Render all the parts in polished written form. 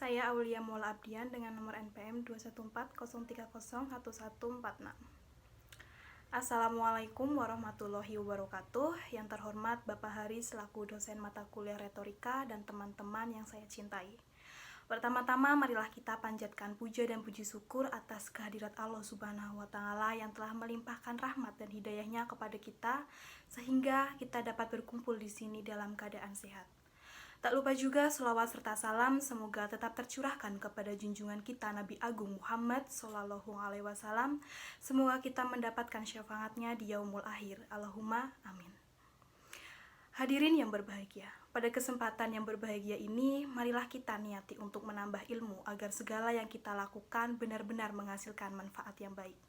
Saya Aulia Mola Abdian dengan nomor NPM 21403011146. Assalamualaikum warahmatullahi wabarakatuh. Yang terhormat Bapak Hari selaku dosen mata kuliah retorika dan teman-teman yang saya cintai. Pertama-tama marilah kita panjatkan puja dan puji syukur atas kehadirat Allah Subhanahu wa Ta'ala yang telah melimpahkan rahmat dan hidayahnya kepada kita sehingga kita dapat berkumpul di sini dalam keadaan sehat. Tak lupa juga selawat serta salam semoga tetap tercurahkan kepada junjungan kita Nabi Agung Muhammad Sallallahu Alaihi Wasallam. Semoga kita mendapatkan syafaatnya di yaumul akhir. Allahumma amin. Hadirin yang berbahagia, pada kesempatan yang berbahagia ini, marilah kita niati untuk menambah ilmu agar segala yang kita lakukan benar-benar menghasilkan manfaat yang baik.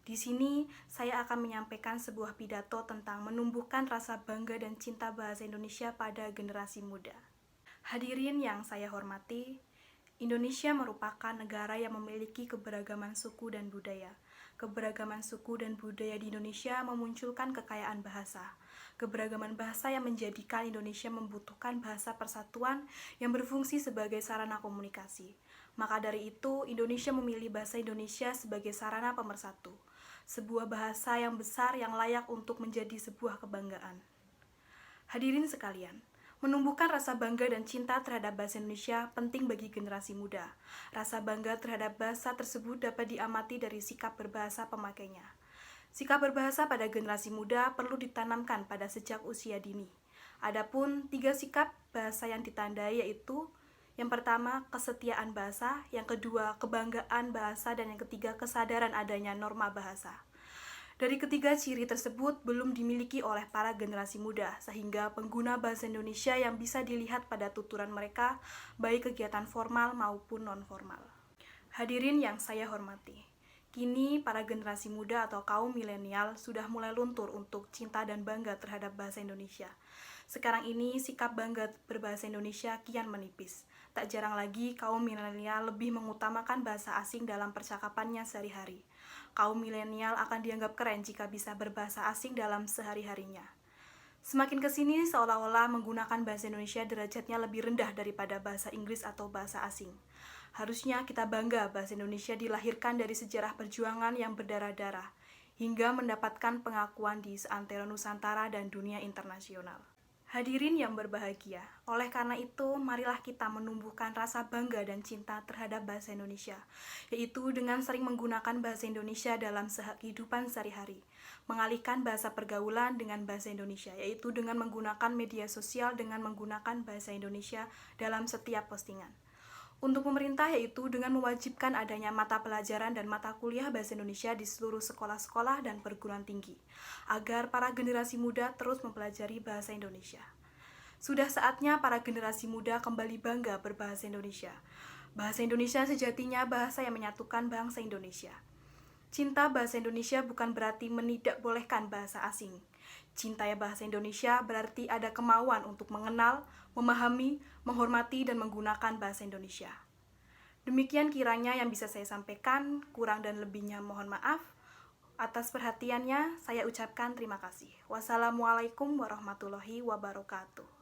Di sini, saya akan menyampaikan sebuah pidato tentang menumbuhkan rasa bangga dan cinta bahasa Indonesia pada generasi muda. Hadirin yang saya hormati, Indonesia merupakan negara yang memiliki keberagaman suku dan budaya. Keberagaman suku dan budaya di Indonesia memunculkan kekayaan bahasa. Keberagaman bahasa yang menjadikan Indonesia membutuhkan bahasa persatuan yang berfungsi sebagai sarana komunikasi. Maka dari itu, Indonesia memilih bahasa Indonesia sebagai sarana pemersatu. Sebuah bahasa yang besar yang layak untuk menjadi sebuah kebanggaan. Hadirin sekalian, menumbuhkan rasa bangga dan cinta terhadap bahasa Indonesia penting bagi generasi muda. Rasa bangga terhadap bahasa tersebut dapat diamati dari sikap berbahasa pemakainya. Sikap berbahasa pada generasi muda perlu ditanamkan pada sejak usia dini. Adapun 3 sikap bahasa yang ditandai yaitu yang pertama, kesetiaan bahasa, yang kedua, kebanggaan bahasa, dan yang ketiga, kesadaran adanya norma bahasa. Dari ketiga ciri tersebut belum dimiliki oleh para generasi muda, sehingga pengguna bahasa Indonesia yang bisa dilihat pada tuturan mereka, baik kegiatan formal maupun non-formal. Hadirin yang saya hormati, kini para generasi muda atau kaum milenial sudah mulai luntur untuk cinta dan bangga terhadap bahasa Indonesia. Sekarang ini sikap bangga berbahasa Indonesia kian menipis. Tak jarang lagi kaum milenial lebih mengutamakan bahasa asing dalam percakapannya sehari-hari. Kaum milenial akan dianggap keren jika bisa berbahasa asing dalam sehari-harinya. Semakin kesini seolah-olah menggunakan bahasa Indonesia derajatnya lebih rendah daripada bahasa Inggris atau bahasa asing. Harusnya kita bangga bahasa Indonesia dilahirkan dari sejarah perjuangan yang berdarah-darah, hingga mendapatkan pengakuan di seantero Nusantara dan dunia internasional. Hadirin yang berbahagia, oleh karena itu marilah kita menumbuhkan rasa bangga dan cinta terhadap bahasa Indonesia, yaitu dengan sering menggunakan bahasa Indonesia dalam kehidupan sehari-hari, mengalihkan bahasa pergaulan dengan bahasa Indonesia, yaitu dengan menggunakan media sosial dengan menggunakan bahasa Indonesia dalam setiap postingan. Untuk pemerintah yaitu dengan mewajibkan adanya mata pelajaran dan mata kuliah bahasa Indonesia di seluruh sekolah-sekolah dan perguruan tinggi, agar para generasi muda terus mempelajari bahasa Indonesia. Sudah saatnya para generasi muda kembali bangga berbahasa Indonesia. Bahasa Indonesia sejatinya bahasa yang menyatukan bangsa Indonesia. Cinta bahasa Indonesia bukan berarti menidakbolehkan bahasa asing. Cinta bahasa Indonesia berarti ada kemauan untuk mengenal, memahami, menghormati, dan menggunakan bahasa Indonesia. Demikian kiranya yang bisa saya sampaikan, kurang dan lebihnya mohon maaf. Atas perhatiannya, saya ucapkan terima kasih. Wassalamualaikum warahmatullahi wabarakatuh.